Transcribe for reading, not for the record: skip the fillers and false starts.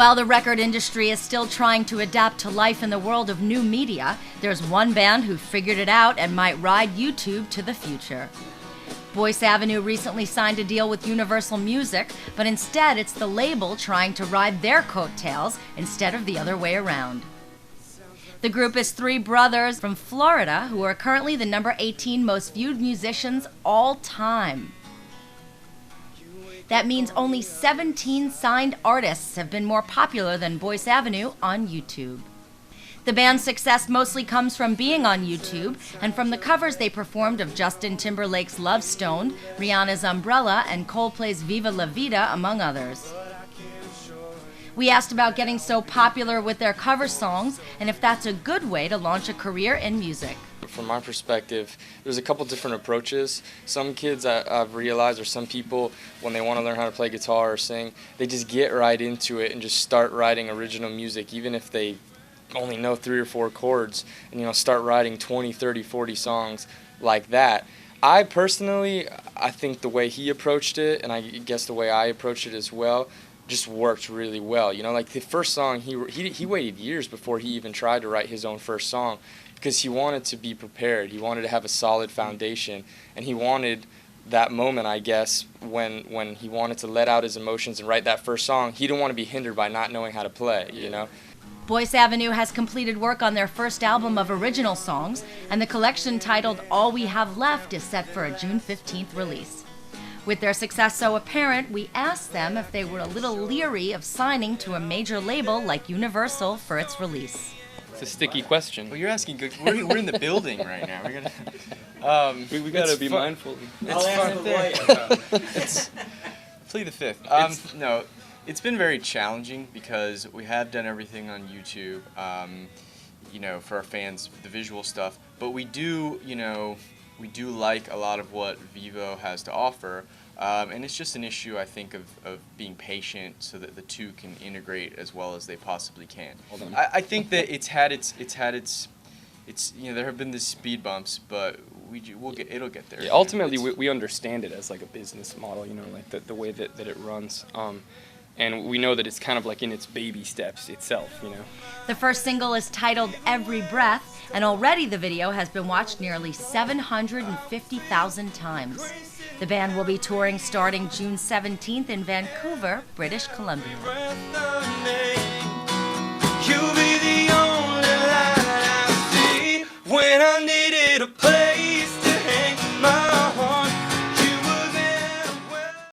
While the record industry is still trying to adapt to life in the world of new media, there's one band who figured it out and might ride YouTube to the future. Boyce Avenue recently signed a deal with Universal Music, but instead it's the label trying to ride their coattails instead of the other way around. The group is three brothers from Florida who are currently the number 18 most viewed musicians all time. That means only 17 signed artists have been more popular than Boyce Avenue on YouTube. The band's success mostly comes from being on YouTube and from the covers they performed of Justin Timberlake's Love Stoned, Rihanna's Umbrella, and Coldplay's Viva La Vida, among others. We asked about getting so popular with their cover songs and if that's a good way to launch a career in music. From my perspective, there's a couple different approaches. Some kids I've realized, or some people, when they want to learn how to play guitar or sing, they just get right into it and just start writing original music, even if they only know 3 or 4 chords, and start writing 20, 30, 40 songs like that. I personally, I think the way he approached it, and I guess the way I approached it as well, just worked really well. Like the first song, he waited years before he even tried to write his own first song, because he wanted to be prepared. He wanted to have a solid foundation, and he wanted that moment, I guess, when he wanted to let out his emotions and write that first song. He didn't want to be hindered by not knowing how to play, Boyce Avenue has completed work on their first album of original songs, and the collection titled All We Have Left is set for a June 15th release. With their success so apparent, we asked them if they were a little leery of signing to a major label like Universal for its release. It's a sticky question. Well, you're asking good. We're in the building right now. We're gonna. We gotta be mindful. It's fun. It's plead the fifth. No, it's been very challenging because we have done everything on YouTube, for our fans, the visual stuff. But we do like a lot of what Vivo has to offer. And it's just an issue, I think, of being patient so that the two can integrate as well as they possibly can. I think that there have been these speed bumps, but it'll get there. Yeah, ultimately, we understand it as like a business model, like the way that it runs. And we know that it's kind of like in its baby steps itself, The first single is titled Every Breath, and already the video has been watched nearly 750,000 times. The band will be touring starting June 17th in Vancouver, British Columbia. You'll be the only light I see when I needed a place.